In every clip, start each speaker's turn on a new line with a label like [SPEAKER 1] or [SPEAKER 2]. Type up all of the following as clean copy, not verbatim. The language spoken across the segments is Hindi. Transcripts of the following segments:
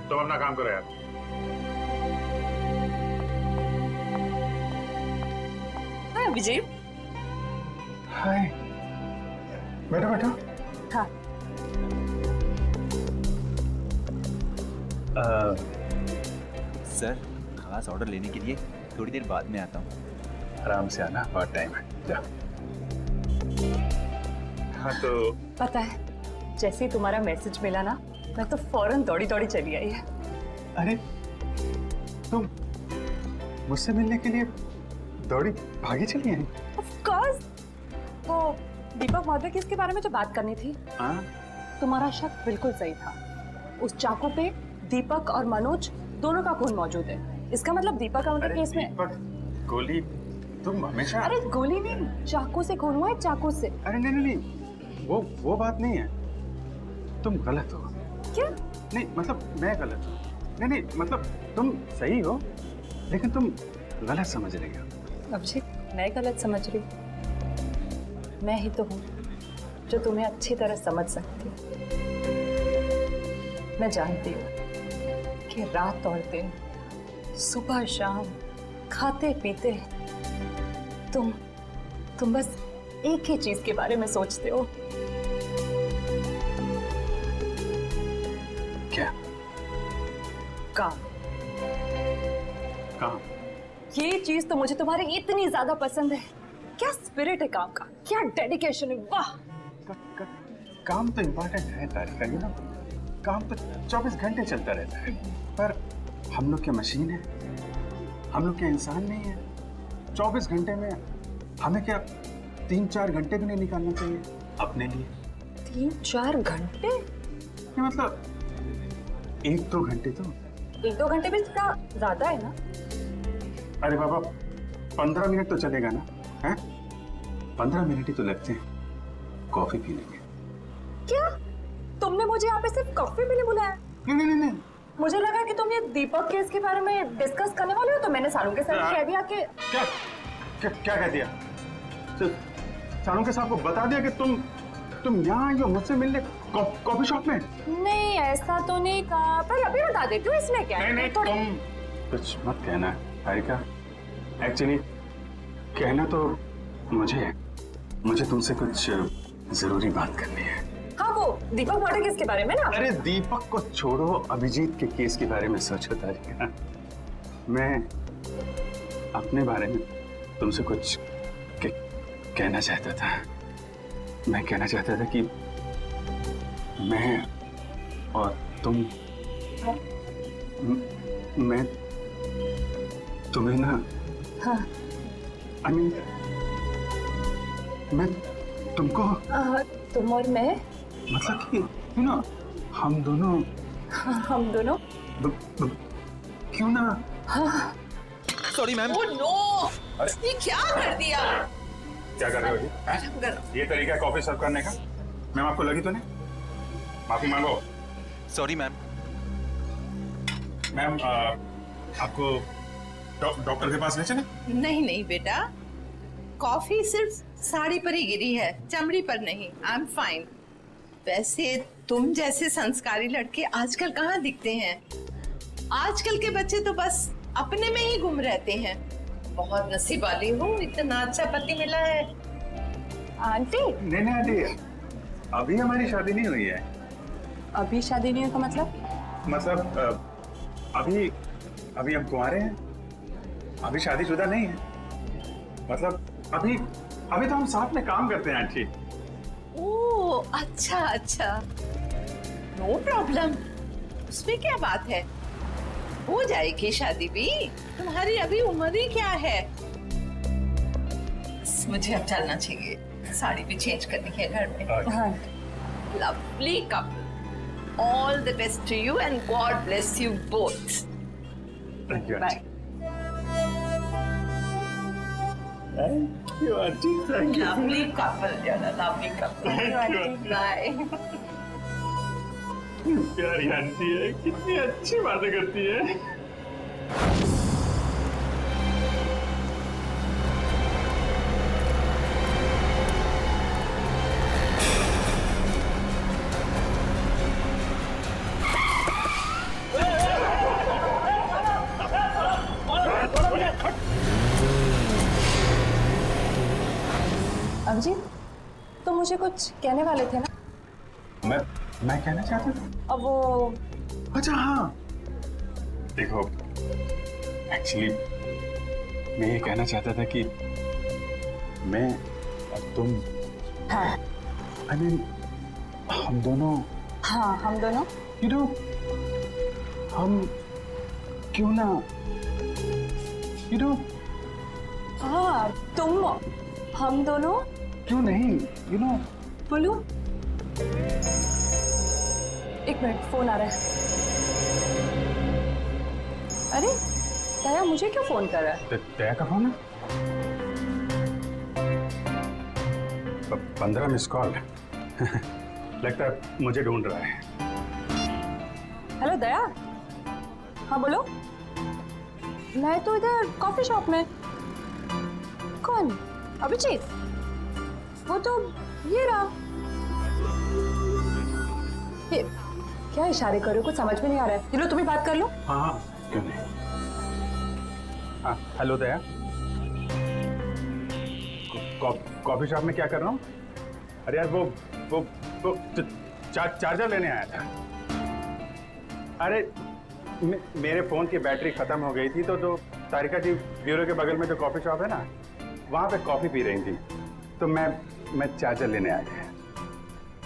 [SPEAKER 1] तुम अपना काम करो यार।
[SPEAKER 2] हाय विजय।
[SPEAKER 1] हाय, बैठो बैठो।
[SPEAKER 2] हाँ।
[SPEAKER 3] सर, खास ऑर्डर लेने के लिए थोड़ी देर बाद में आता हूँ।
[SPEAKER 1] आराम से आना, बहुत टाइम है। जा। हाँ तो
[SPEAKER 2] पता है, जैसे ही तुम्हारा मैसेज मिला ना, मैं तो फौरन दौड़ी दौड़ी चली आई है।
[SPEAKER 1] अरे तुम मुझसे मिलने के लिए दौड़ी भागी चली आई?
[SPEAKER 2] Of course. वो दीपक महोदय की इसके बारे में जो बात करनी थी,
[SPEAKER 1] हाँ?
[SPEAKER 2] तुम्हारा शक बिल्कुल सही था। उस चाकू पे दीपक और मनोज दोनों का खून मौजूद है। इसका मतलब दीपक का मर्डर केस में।
[SPEAKER 1] दीपक, गोली, तुम हमेशा।
[SPEAKER 2] अरे गोली नहीं, चाकू से खून हुआ है, चाकू से।
[SPEAKER 1] अरे नहीं नहीं नहीं, वो बात नहीं है। तुम गलत हो।
[SPEAKER 2] क्या?
[SPEAKER 1] नहीं मतलब मैं गलत हूँ। नहीं नहीं मतलब तुम सही हो, लेकिन तुम गलत समझ रही हो।
[SPEAKER 2] अभिषेक, मैं गलत समझ रही हूँ? मैं ही तो हूँ जो तुम्हें अच्छी तरह समझ सकती है। मैं जानती हूँ कि रात और दिन, सुबह शाम, खाते पीते तुम बस एक ही चीज के बारे में सोचते हो।
[SPEAKER 1] क्या?
[SPEAKER 2] काम।
[SPEAKER 1] काम?
[SPEAKER 2] ये चीज तो मुझे तुम्हारी इतनी ज्यादा पसंद है। क्या स्पिरिट है काम का, क्या डेडिकेशन है, वाह।
[SPEAKER 1] काम तो इम्पोर्टेंट है तारिका, यू नो। काम तो 24 घंटे चलता रहता है, पर हम लोग क्या मशीन है? हम लोग क्या इंसान नहीं है? 24 घंटे में हमें क्या 3-4 घंटे भी नहीं निकालना चाहिए अपने लिए?
[SPEAKER 2] 3-4 घंटे?
[SPEAKER 1] ये मतलब 1-2 घंटे तो।
[SPEAKER 2] 1-2 घंटे भी ज्यादा है ना?
[SPEAKER 1] अरे बाबा, 15 मिनट तो चलेगा ना? हैं? 15 मिनट ही तो लगते हैं कॉफी पीने के।
[SPEAKER 2] क्या? तुमने मुझे यहाँ पे सिर्फ कॉफी पीने बुलाया?
[SPEAKER 1] नहीं नहीं नहीं नहीं।
[SPEAKER 2] मुझे लगा कि तुम ये दीपक केस के बारे में डिस्कस करने वाले हो, तो मैंने सारू के साथ कह दिया कि
[SPEAKER 1] क्या क्या क्या कह दिया? सारू के साहब को बता दिया कि तुम यहाँ आई हो मुझसे मिलने कॉफी शॉप में?
[SPEAKER 2] नहीं, ऐसा तो नहीं कहा, पर अभी बता देती हूँ, इसमें क्या है।
[SPEAKER 1] नहीं तुम कुछ मत कहना तारिका। एक्चुअली कहना तो मुझे तुमसे कुछ जरूरी बात करनी है।
[SPEAKER 2] हाँ, वो दीपक मर्डर केस के बारे में ना?
[SPEAKER 1] अरे दीपक को छोड़ो, अभिजीत के केस के बारे में सोचो तारिका। मैं अपने बारे में तुमसे कुछ कहना चाहता था। मैं कहना चाहता था कि मैं और तुम, मैं तुम्हें ना,
[SPEAKER 2] हाँ।
[SPEAKER 1] I mean, मैं तुमको,
[SPEAKER 2] तुम और मैं,
[SPEAKER 1] मतलब कि यू नो, हम दोनों क्यों ना।
[SPEAKER 3] Sorry ma'am.
[SPEAKER 4] ओह नो, ये क्या कर दिया?
[SPEAKER 1] क्या कर रहे हो जी? ये तरीका है कॉफी सर्व करने का? मैम आपको लगी तो नहीं? माफी मांगो।
[SPEAKER 3] Sorry ma'am.
[SPEAKER 1] मैम आपको डॉक्टर के पास ले चले?
[SPEAKER 4] नहीं नहीं बेटा, कॉफी सिर्फ साड़ी पर ही गिरी है, चमड़ी पर नहीं। I am fine. वैसे तुम जैसे संस्कारी लड़के आजकल कहाँ दिखते हैं? आजकल के बच्चे तो बस अपने में ही गुम रहते हैं। बहुत नसीब वाली हो, इतना अच्छा पति मिला है।
[SPEAKER 2] आंटी।
[SPEAKER 1] नहीं आंटी, अभी हमारी शादी नहीं हुई है।
[SPEAKER 2] अभी शादी नहीं हुई का
[SPEAKER 1] मतलब अभी हम कुंवारे हैं, अभी शादीशुदा नहीं है। मतलब अभी तो हम साथ में काम करते हैं आंटी।
[SPEAKER 4] ओह अच्छा, नो प्रॉब्लम, उसमें क्या बात है, हो जाएगी शादी भी। तुम्हारी अभी उम्र ही क्या है। मुझे अब चलना चाहिए, साड़ी भी चेंज करनी है घर में।
[SPEAKER 2] हाँ।
[SPEAKER 4] Lovely couple, all the best to you and God bless you both.
[SPEAKER 1] Thank you
[SPEAKER 2] bye.
[SPEAKER 1] Thank you aunty, thank you.
[SPEAKER 4] Lovely couple, lovely couple. Bye.
[SPEAKER 1] प्यारी आंटी है, कितनी अच्छी बातें करती है।
[SPEAKER 2] अभिजीत, तुम मुझे कुछ कहने वाले थे ना?
[SPEAKER 1] मैं कहना चाहता था।
[SPEAKER 2] अब वो
[SPEAKER 1] अच्छा हाँ, देखो एक्चुअली मैं ये कहना चाहता था कि मैं और तुम,
[SPEAKER 2] हाँ
[SPEAKER 1] I mean, हम दोनों,
[SPEAKER 2] हाँ हम दोनों,
[SPEAKER 1] you know, हम क्यों ना, you know,
[SPEAKER 2] हाँ तुम, हम दोनों,
[SPEAKER 1] क्यों नहीं, you know,
[SPEAKER 2] बोलो। एक मिनट, फोन आ रहा है। अरे दया मुझे क्यों फोन कर रहा है?
[SPEAKER 1] दया का फोन है? 15 मिस कॉल। लगता है मुझे ढूंढ रहा है।
[SPEAKER 2] हेलो दया, हाँ बोलो। मैं तो इधर कॉफी शॉप में। कौन? अभिजीत? वो तो ये रहा। ये क्या इशारे कर रहे हो? कुछ समझ में नहीं आ रहा है। चलो तुम ही बात कर लो।
[SPEAKER 1] हाँ हाँ क्यों नहीं। हाँ हेलो दया, कॉफी शॉप में क्या कर रहा हूँ? अरे यार वो चार्जर लेने आया था। अरे मेरे फोन की बैटरी खत्म हो गई थी, तो जो तारिका जी ब्यूरो के बगल में जो कॉफी शॉप है ना, वहां पे कॉफी पी रही थी, तो मैं चार्जर लेने आ गया।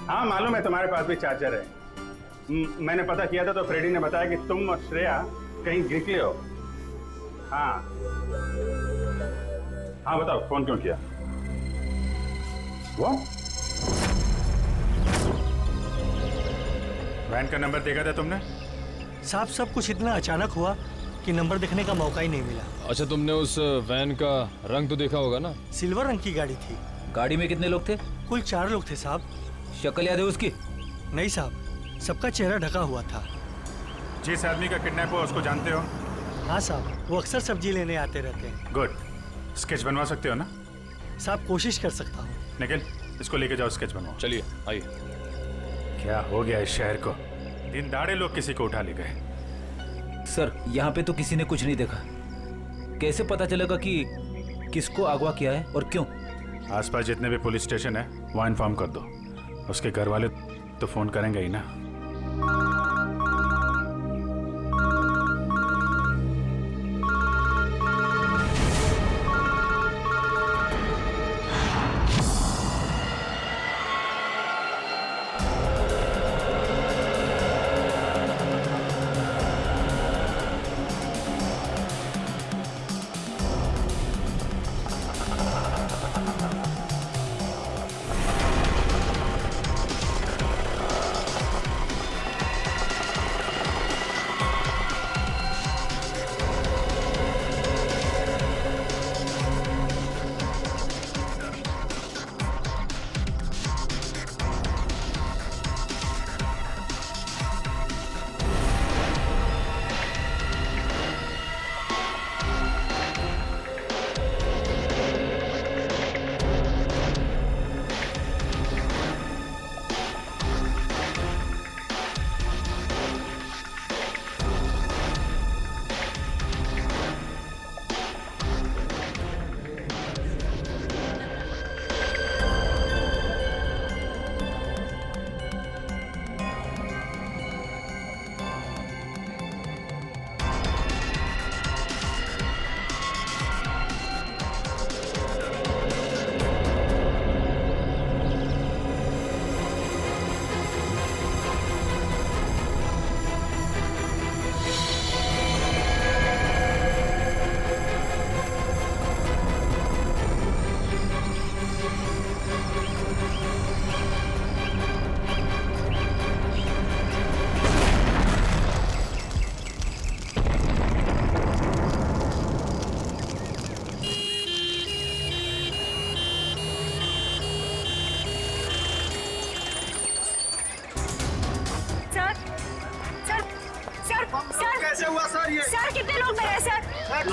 [SPEAKER 1] हाँ मालूम है तुम्हारे पास भी चार्जर है। मैंने पता किया था तो फ्रेडी ने बताया कि तुम और श्रेया कहीं निकले हो। हाँ हाँ बताओ फोन क्यों किया? वो
[SPEAKER 5] वैन का नंबर देखा था तुमने?
[SPEAKER 6] साहब सब कुछ इतना अचानक हुआ कि नंबर देखने का मौका ही नहीं मिला।
[SPEAKER 7] अच्छा तुमने उस वैन का रंग तो देखा होगा ना?
[SPEAKER 6] सिल्वर रंग की गाड़ी थी।
[SPEAKER 3] गाड़ी में कितने लोग थे?
[SPEAKER 6] कुल 4 लोग थे साहब।
[SPEAKER 3] शक्ल याद है उसकी?
[SPEAKER 6] नहीं साहब, सबका चेहरा ढका हुआ था।
[SPEAKER 5] जिस आदमी का किडनैप हुआ उसको जानते हो?
[SPEAKER 6] हाँ साहब, वो अक्सर सब्जी लेने आते रहते हैं।
[SPEAKER 5] गुड। स्केच बनवा सकते हो ना?
[SPEAKER 6] साहब कोशिश कर सकता हूँ।
[SPEAKER 5] निखिल इसको लेके जाओ, स्केच बनवाओ।
[SPEAKER 7] चलिए आइए।
[SPEAKER 5] क्या हो गया इस शहर को? दिन दाड़े लोग किसी को उठा ले गए।
[SPEAKER 3] सर यहाँ पे तो किसी ने कुछ नहीं देखा। कैसे पता चलेगा कि किसको अगवा किया है और क्यों?
[SPEAKER 5] आसपास जितने भी पुलिस स्टेशन है वहाँ इन्फॉर्म कर दो। उसके घर वाले तो फोन करेंगे ही ना।
[SPEAKER 8] कैसे हुआ सर ये?
[SPEAKER 9] सर कितने लोग मरे सर?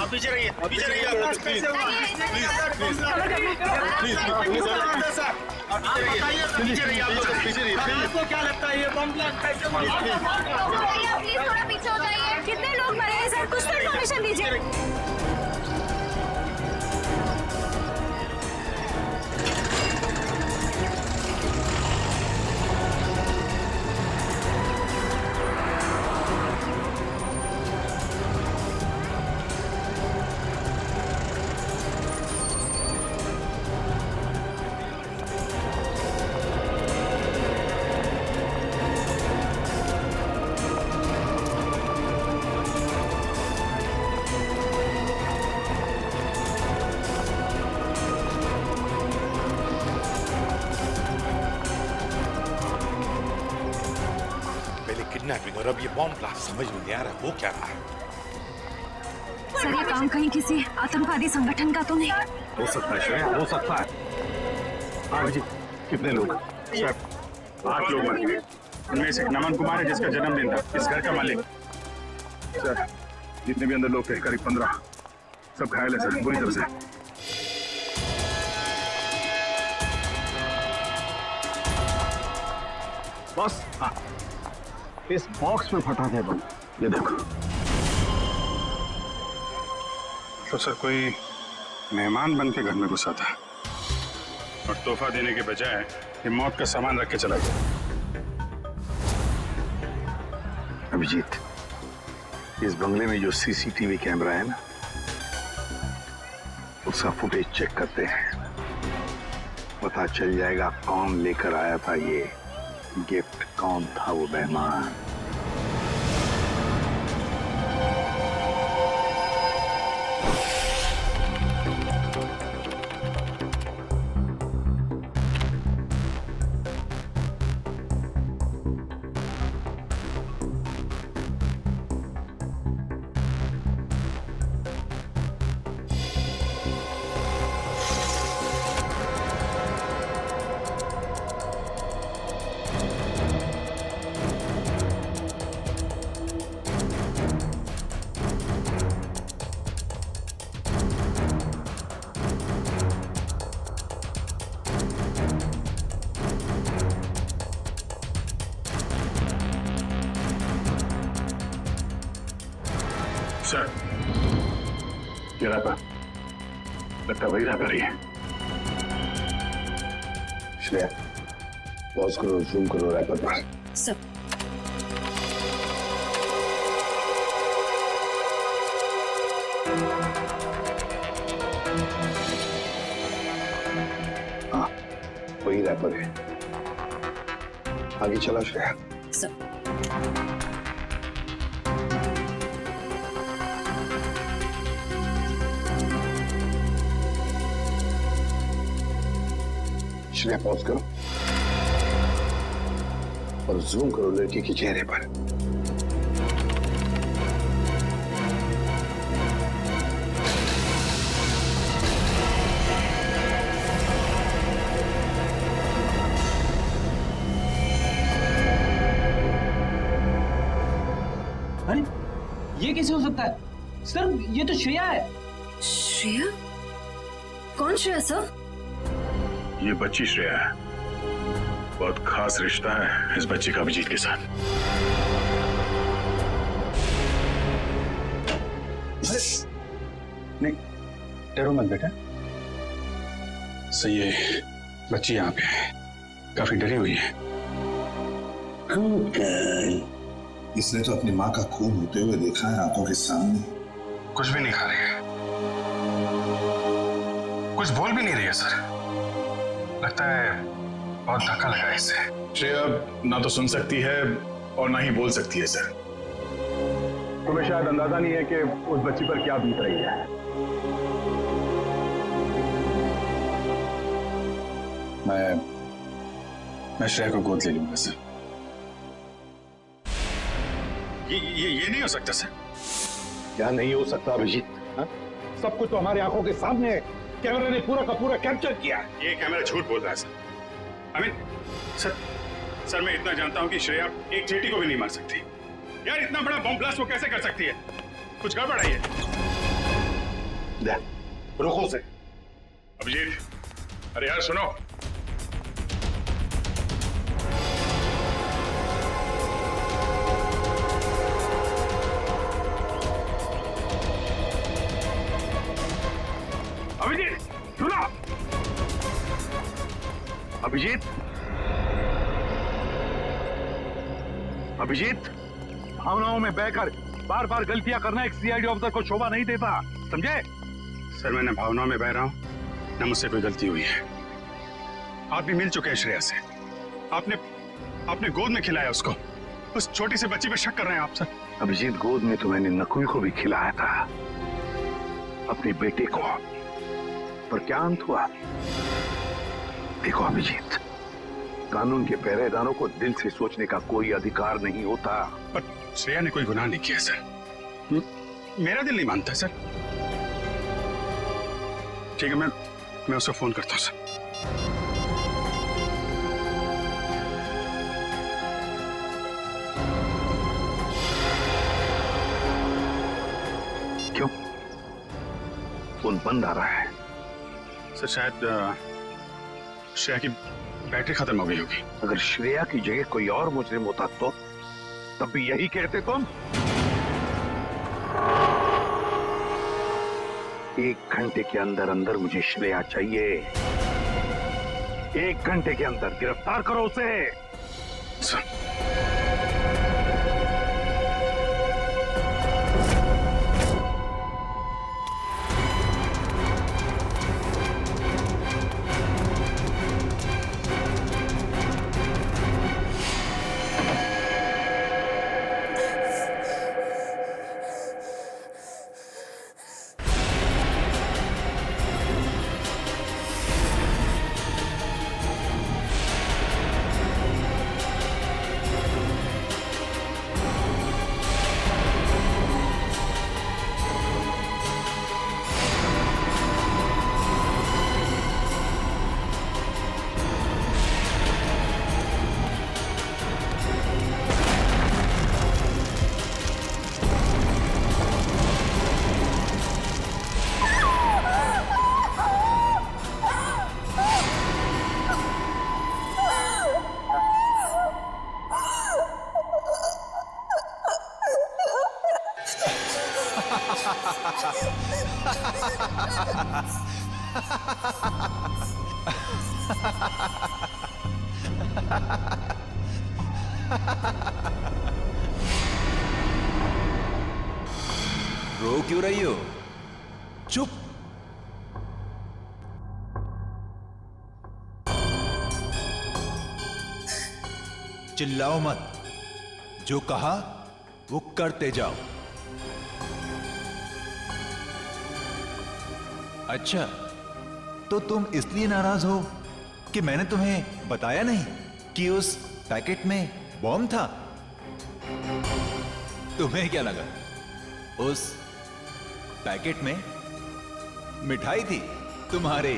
[SPEAKER 8] आप पीछे रहिए, पीछे रहिए। कैसे हुआ? प्लीज सर, प्लीज सर, आप पीछे रहिए, पीछे रहिए, आप लोग पीछे रहिए। आपको क्या लगता है ये बम ब्लास्ट कैसे हुआ?
[SPEAKER 9] प्लीज थोड़ा पीछे हो जाइए। कितने लोग मरे हैं सर? कुछ तो इन्फॉर्मेशन दीजिए।
[SPEAKER 10] अब ये बॉम्ब ब्लास्ट समझ में नहीं आ रहा वो क्या रहा है।
[SPEAKER 9] सर ये काम कहीं किसी आतंकवादी संगठन का तो नहीं?
[SPEAKER 1] हो सकता है श्रेया, हो सकता है। अभिजीत, कितने लोग? सर 8 लोग मरे। उनमें से नमन कुमार है जिसका जन्मदिन था, इस घर का मालिक। सर जितने भी अंदर लोग थे करीब 15, सब घायल है सर, बुरी तरह से। बस हाँ, इस बॉक्स में फटा था बम, ये देखो। तो सर कोई मेहमान बन के घर में घुसा था और तोहफा देने के बजाय ये मौत का सामान रख के चला गया।
[SPEAKER 11] अभिजीत, इस बंगले में जो सीसीटीवी कैमरा है ना, उसका फुटेज चेक करते हैं, पता चल जाएगा कौन लेकर आया था ये गिफ्ट, कौन था वो मेहमान।
[SPEAKER 1] सर ये रैपर लगता वही रैपर ही है।
[SPEAKER 11] श्रेया, पॉज करो, जूम करो रैपर पर।
[SPEAKER 9] सर
[SPEAKER 11] हाँ, वही रैपर है। आगे चला श्रेया।
[SPEAKER 9] सर
[SPEAKER 11] श्रेया, पॉज करो और जूम करो लड़की के चेहरे पर।
[SPEAKER 3] अरे ये कैसे हो सकता है सर? ये तो श्रेया है।
[SPEAKER 9] श्रेया? कौन श्रेया सर?
[SPEAKER 1] ये बच्ची श्रेया है। बहुत खास रिश्ता है इस बच्ची का अभिजीत के साथ। नहीं, डरो मत बेटा। सही है, बच्ची यहाँ पे है, काफी डरी हुई है।
[SPEAKER 11] इसने तो अपनी माँ का खून होते हुए देखा है आंखों के सामने।
[SPEAKER 1] कुछ भी नहीं खा रही है, कुछ बोल भी नहीं रही है सर। लगता है बहुत धक्का लगा है इससे। श्रेया ना तो सुन सकती है और ना ही बोल सकती है सर। तुम्हें शायद अंदाजा नहीं है कि उस बच्ची पर क्या बीत रही है। मैं श्रेया को गोद ले लूंगा सर। ये नहीं हो सकता सर।
[SPEAKER 11] क्या नहीं हो सकता अभिजीत?
[SPEAKER 1] सब कुछ तो हमारी आंखों के सामने है। कैमरा ने पूरा का पूरा कैप्चर किया। ये कैमरा झूठ बोल रहा है सर। सर मैं इतना जानता हूं कि श्रेया एक चींटी को भी नहीं मार सकती। यार इतना बड़ा बॉम्ब ब्लास्ट वो कैसे कर सकती है? कुछ गड़बड़ है ये।
[SPEAKER 11] रुको से।
[SPEAKER 1] अभिजीत, अरे यार सुनो। अभिजीत सुनो।
[SPEAKER 11] अभिजीत, अभिजीत, भावनाओं में बहकर बार बार गलतियां करना एक सीआईडी ऑफिसर को शोभा नहीं देता, समझे?
[SPEAKER 1] सर मैं न भावनाओं में बह रहा हूं न मुझसे कोई गलती हुई है। आप भी मिल चुके हैं श्रेया से। आपने गोद में खिलाया उसको। उस छोटी सी बच्ची पे शक कर रहे हैं आप सर।
[SPEAKER 11] अभिजीत, गोद में तो मैंने नकुल को भी खिलाया था, अपने बेटे को, पर क्या अंत हुआ? देखो अभिजीत, कानून के पहरेदारों को दिल से सोचने का कोई अधिकार नहीं होता।
[SPEAKER 1] पर श्रेया ने कोई गुनाह नहीं किया सर। मेरा दिल नहीं मानता सर। ठीक है, मैं उसको फोन करता हूँ सर।
[SPEAKER 11] क्यों फोन बंद आ रहा है?
[SPEAKER 1] सर शायद श्रेया की बैटरी खत्म हो गई होगी।
[SPEAKER 11] अगर श्रेया की जगह कोई और मुजरिम होता तो तब भी यही कहते तुम? 1 घंटे के अंदर अंदर मुझे श्रेया चाहिए। 1 घंटे के अंदर गिरफ्तार करो उसे।
[SPEAKER 1] सर
[SPEAKER 3] रो क्यों रही हो? चुप। चिल्लाओ मत, जो कहा वो करते जाओ। अच्छा, तो तुम इसलिए नाराज हो कि मैंने तुम्हें बताया नहीं कि उस पैकेट में बॉम्ब था? तुम्हें क्या लगा उस पैकेट में मिठाई थी तुम्हारे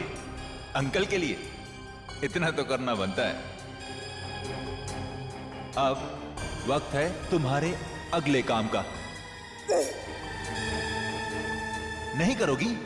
[SPEAKER 3] अंकल के लिए? इतना तो करना बनता है। अब वक्त है तुम्हारे अगले काम का। नहीं करोगी?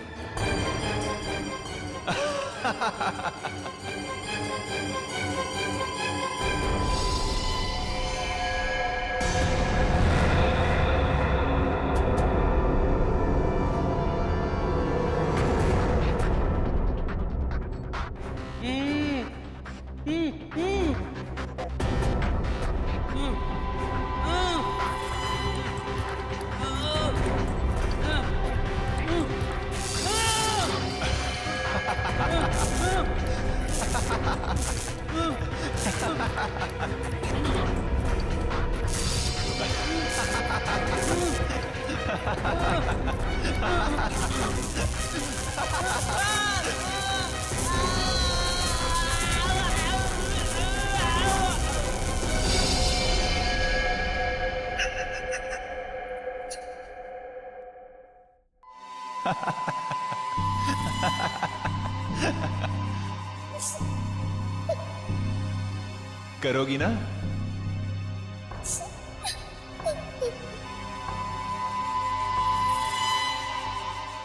[SPEAKER 3] करोगी ना?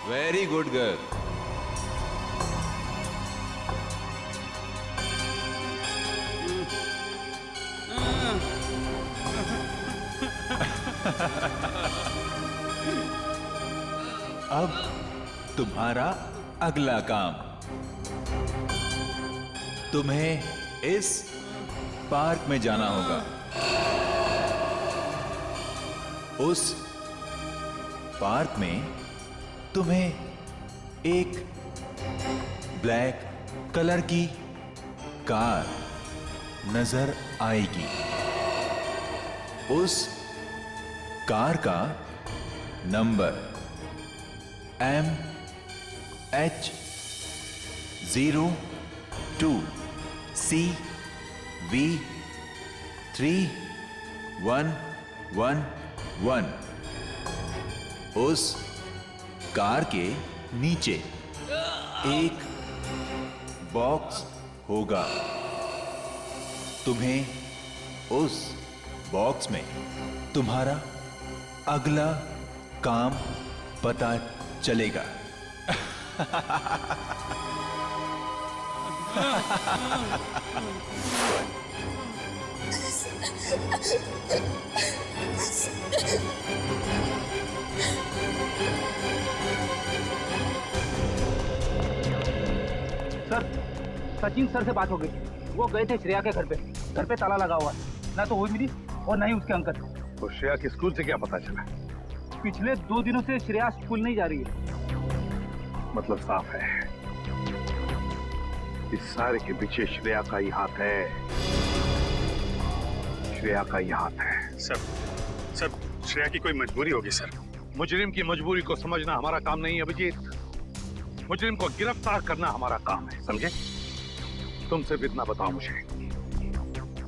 [SPEAKER 3] Very good girl. अब तुम्हारा अगला काम, तुम्हें इस पार्क में जाना होगा। उस पार्क में तुम्हें एक ब्लैक कलर की कार नजर आएगी। उस कार का नंबर MH02CV3111 1 उस कार के नीचे एक बॉक्स होगा। तुम्हें उस बॉक्स में तुम्हारा अगला काम पता चलेगा।
[SPEAKER 12] सर, सचिन सर से बात हो गई। वो गए थे श्रेया के घर पे ताला लगा हुआ है। ना तो वो मिली और ना ही उसके अंकल।
[SPEAKER 11] तो श्रेया के स्कूल से क्या पता चला?
[SPEAKER 12] पिछले 2 दिनों से श्रेया स्कूल नहीं जा रही है।
[SPEAKER 11] मतलब साफ है, इस सारे के पीछे श्रेया का ही हाथ है। श्रेया का ही हाथ है।
[SPEAKER 1] सर श्रेया की कोई मजबूरी होगी सर।
[SPEAKER 11] मुजरिम की मजबूरी को समझना हमारा काम नहीं है अभिजीत। मुजरिम को गिरफ्तार करना हमारा काम है, समझे? तुम सिर्फ इतना बताओ मुझे,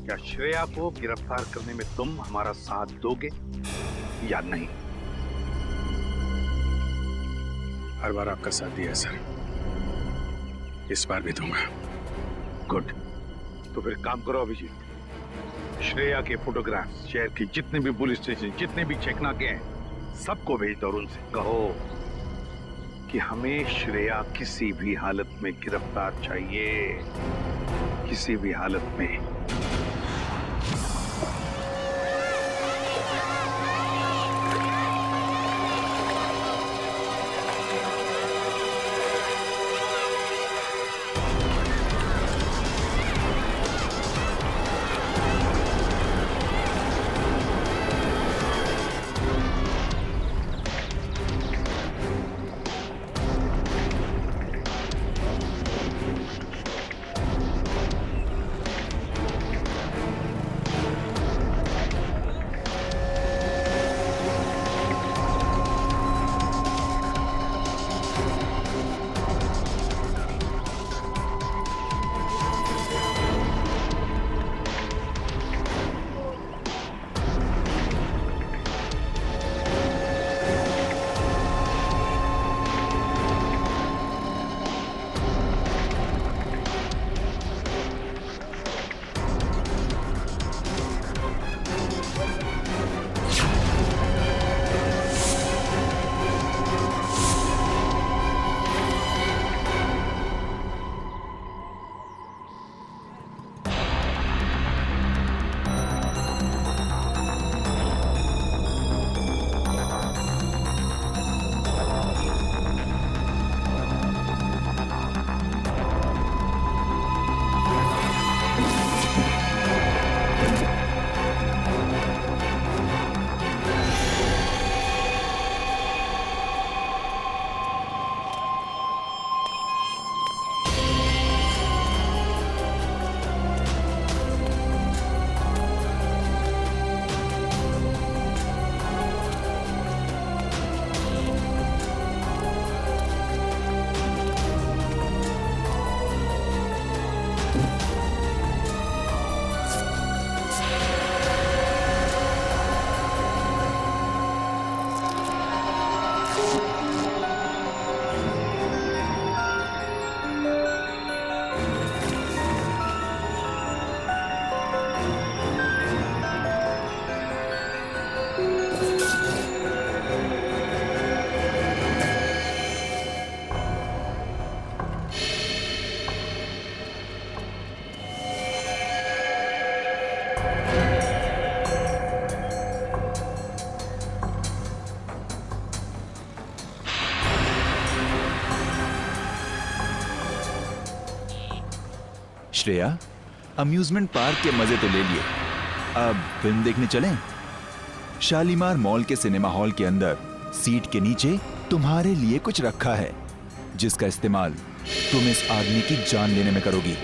[SPEAKER 11] क्या श्रेया को गिरफ्तार करने में तुम हमारा साथ दोगे या नहीं?
[SPEAKER 1] हर बार आपका साथ दिया है सर, इस बार भी दूंगा।
[SPEAKER 11] गुड। तो फिर काम करो अभिजीत, श्रेया के फोटोग्राफ शहर की जितने भी पुलिस स्टेशन, जितने भी चेकनाके हैं, सबको भेज दो और उनसे कहो कि हमें श्रेया किसी भी हालत में गिरफ्तार चाहिए, किसी भी हालत में।
[SPEAKER 3] श्रेया, अम्यूजमेंट पार्क के मजे तो ले लिए, अब फिल्म देखने चलें? शालीमार मॉल के सिनेमा हॉल के अंदर सीट के नीचे तुम्हारे लिए कुछ रखा है, जिसका इस्तेमाल तुम इस आदमी की जान लेने में करोगी।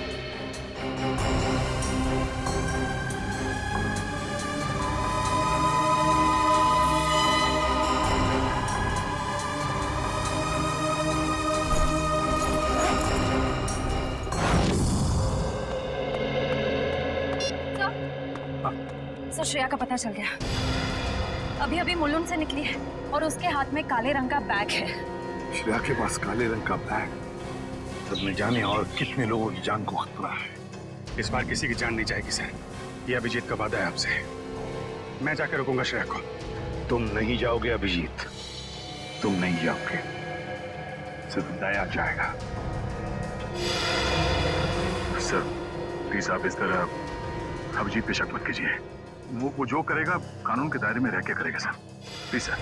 [SPEAKER 9] सर श्रेया का पता चल गया।
[SPEAKER 2] अभी अभी मुलुंड से निकली है और उसके हाथ में काले रंग का बैग है।
[SPEAKER 11] श्रेया के पास काले रंग का बैग, तब न जाने और कितने लोगों की जान को खतरा है।
[SPEAKER 1] इस बार किसी की जान नहीं जाएगी सर, ये अभिजीत का वादा है आपसे। मैं जाकर रुकूंगा श्रेया को।
[SPEAKER 11] तुम नहीं जाओगे अभिजीत, तुम नहीं जाओगे, सिर्फ दया जाएगा।
[SPEAKER 1] सर प्लीज आप इस तरह अभिजीत पे शक मत कीजिए। वो जो करेगा कानून के दायरे में रह के करेगा sir. Please sir.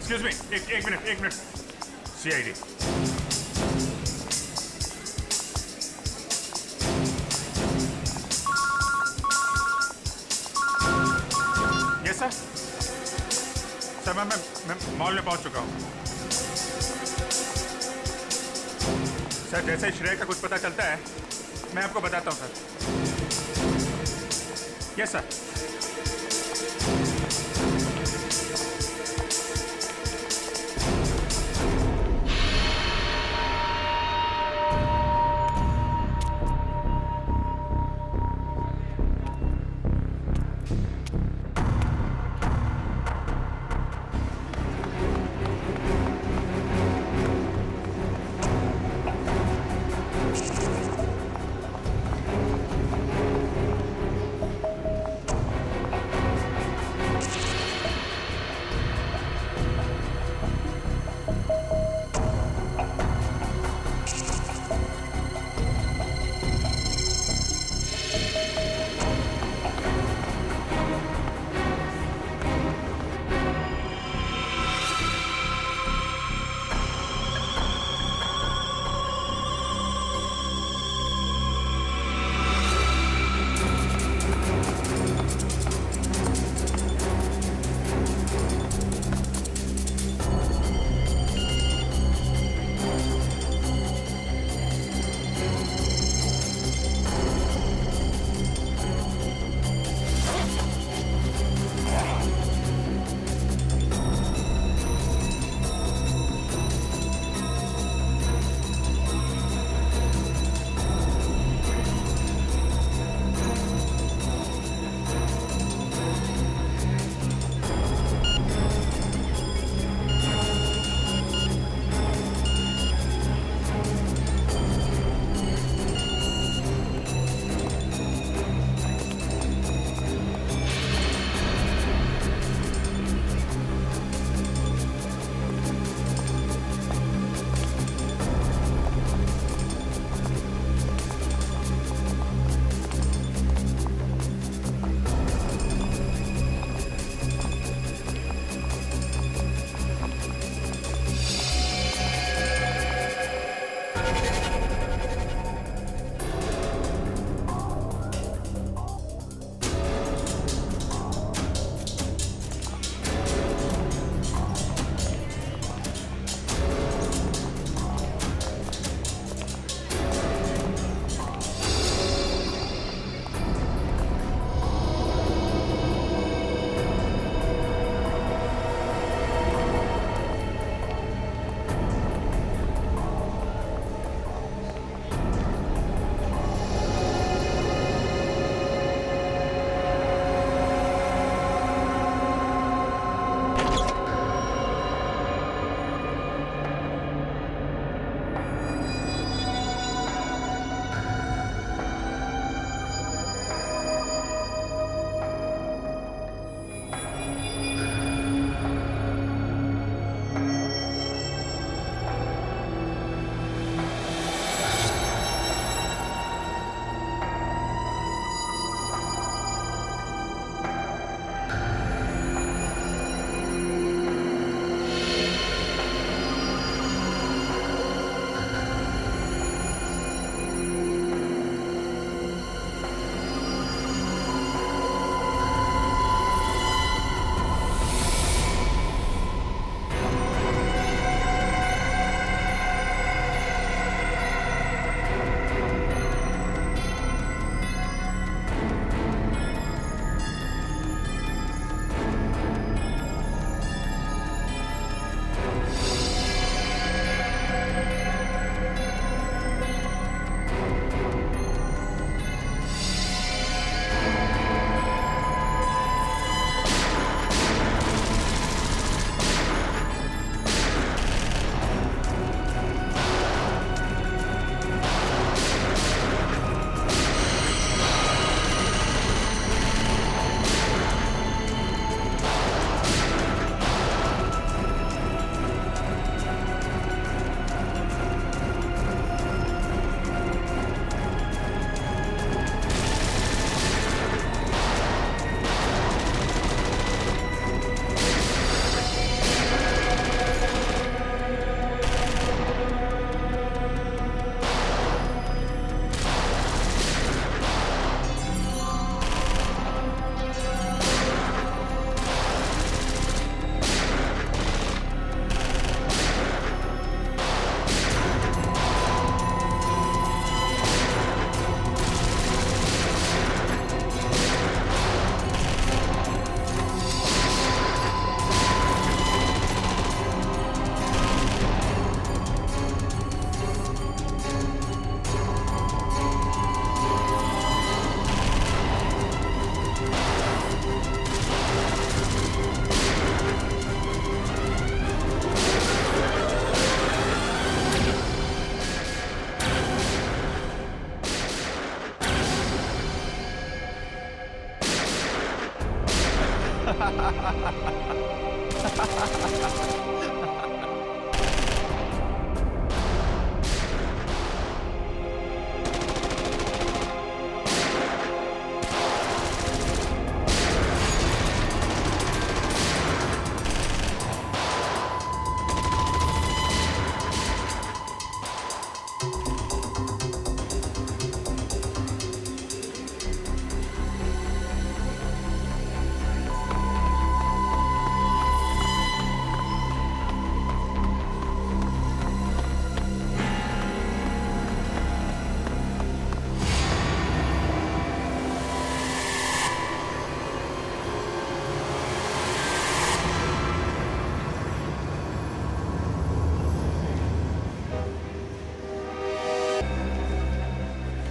[SPEAKER 5] Excuse me, एक minute. CID. Yes sir. Sir मैं मॉल में पहुंच चुका हूं। सर जैसे ही श्रेया का कुछ पता चलता है मैं आपको बताता हूं सर। Yes sir.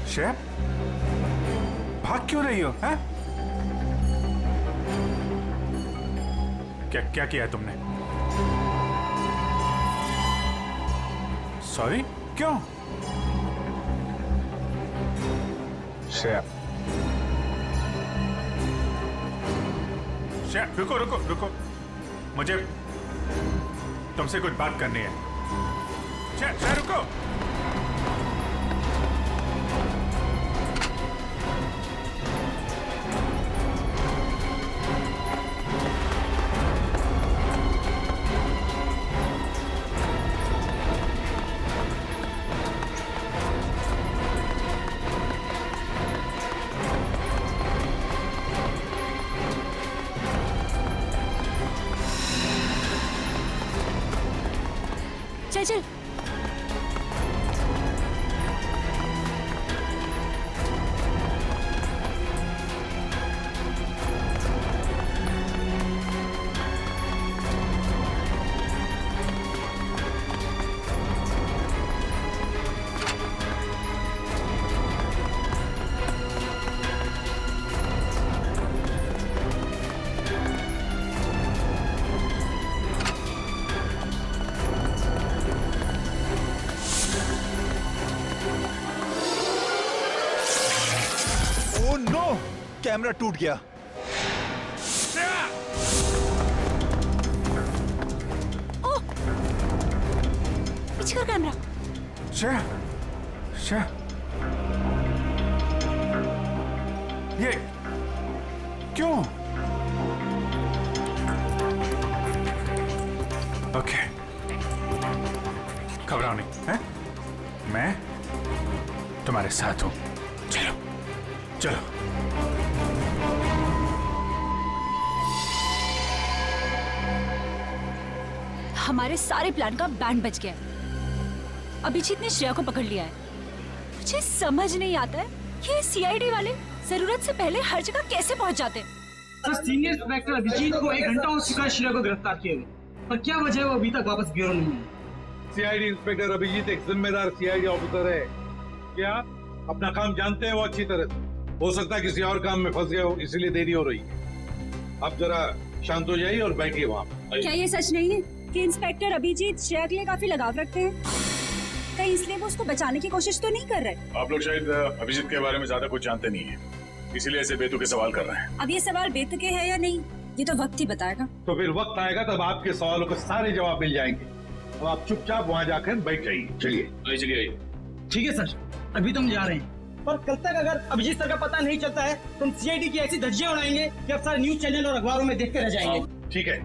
[SPEAKER 5] श्रेया, भाग क्यों रही हो? हैं? क्या क्या किया है तुमने? सॉरी, क्यों? श्रेया, श्रेया, रुको रुको रुको, मुझे तुमसे कुछ बात करनी है। श्रेया, श्रेया रुको।
[SPEAKER 9] चल चल।
[SPEAKER 3] कैमरा टूट गया।
[SPEAKER 9] ओह! पीछे कर कैमरा।
[SPEAKER 5] श्रेया, श्रेया, ये क्यों? ओके, घबराओ नहीं, हैं? मैं तुम्हारे साथ हूं। चलो चलो।
[SPEAKER 9] हमारे सारे प्लान का बैंड बज गया है। अभिजीत ने श्रेया को पकड़ लिया है। मुझे समझ नहीं आता है ये सीआईडी वाले जरूरत से पहले हर जगह कैसे पहुंच जाते हैं।
[SPEAKER 12] सर, सीनियर इंस्पेक्टर अभिजीत को 1 घंटा हो चुका है श्रेया को गिरफ्तार किए हुए, पर क्या वजह है वो अभी तक वापस ब्यूरो नहीं है।
[SPEAKER 11] सीआईडी इंस्पेक्टर अभिजीत एक जिम्मेदार सीआईडी ऑफिसर है। क्या अपना काम जानते हैं वो अच्छी तरह से? हो सकता है किसी और काम में फंस गए हो, इसीलिए देरी हो रही है। अब जरा शांत हो जाइए और बैठिए वहाँ।
[SPEAKER 9] क्या ये सच नहीं है कि इंस्पेक्टर अभिजीत श्रेया के लिए काफी लगाव रखते हैं? कहीं इसलिए वो उसको बचाने की कोशिश तो नहीं कर रहे?
[SPEAKER 13] आप लोग शायद अभिजीत के बारे में ज्यादा कुछ जानते नहीं है, इसीलिए ऐसे बेतुके सवाल कर रहे हैं।
[SPEAKER 9] अब ये सवाल बेतुके है या नहीं ये तो वक्त ही बताएगा।
[SPEAKER 11] तो फिर वक्त आएगा तब आपके सवालों के सारे जवाब मिल जाएंगे। अब आप चुपचाप वहाँ जाकर बैठ जाइए। चलिए
[SPEAKER 13] चलिए।
[SPEAKER 12] ठीक है सर, अभी तुम जा रहे हैं, पर कल तक अगर अभिजीत सर का पता नहीं चलता है तो हम सीआईडी की ऐसी धज्जियां उड़ाएंगे कि अब सारे न्यूज चैनल और अखबारों में देखते रह जाएंगे।
[SPEAKER 11] ठीक है,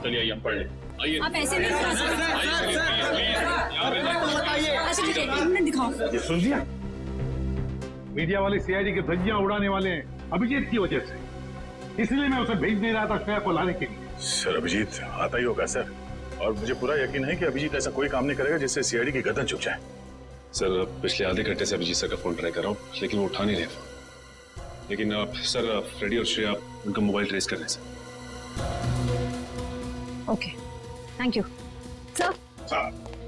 [SPEAKER 13] चलिए आइए हम पढ़ लें। आइए।
[SPEAKER 9] आप ऐसे नहीं दिखा सकते। दिखाओ।
[SPEAKER 11] ये सुन लिया, मीडिया वाले सीआईडी की धज्जियां उड़ाने वाले हैं अभिजीत की वजह से, इसलिए मैं उसे भेज नहीं रहा था श्रेया को लाने के लिए।
[SPEAKER 13] सर अभिजीत आता ही होगा सर, और मुझे पूरा यकीन है कि अभिजीत ऐसा कोई काम नहीं करेगा जिससे सीआईडी की गर्दन झुक जाए।
[SPEAKER 7] सर पिछले आधे घंटे से अभिजीत सर का फोन ट्राई कर रहा हूँ, लेकिन वो उठा नहीं रहे फोन। लेकिन सर फ्रेडी और श्रेया उनका मोबाइल ट्रेस कर रहे हैं sir.
[SPEAKER 2] Okay, thank you sir.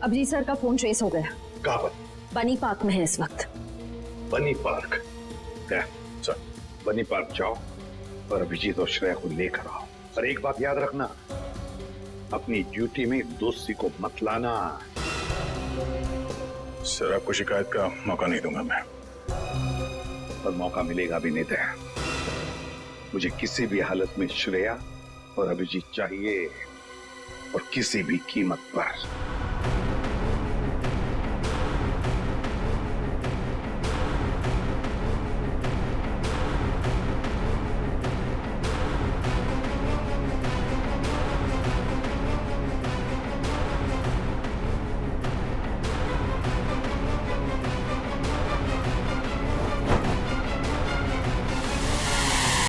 [SPEAKER 2] Abhijit sir का फोन ट्रेस हो गया।
[SPEAKER 11] कहाँ पर?
[SPEAKER 2] बनी पार्क में है इस वक्त।
[SPEAKER 11] बनी पार्क? सर, बनी पार्क जाओ और अभिजीत और श्रेया को लेकर आओ। और एक बात याद रखना, अपनी ड्यूटी में दोस्ती को मत लाना।
[SPEAKER 13] सर आपको शिकायत का मौका नहीं दूंगा मैं।
[SPEAKER 11] पर मौका मिलेगा भी नहीं। मुझे किसी भी हालत में श्रेया और अभिजीत चाहिए, और किसी भी कीमत पर।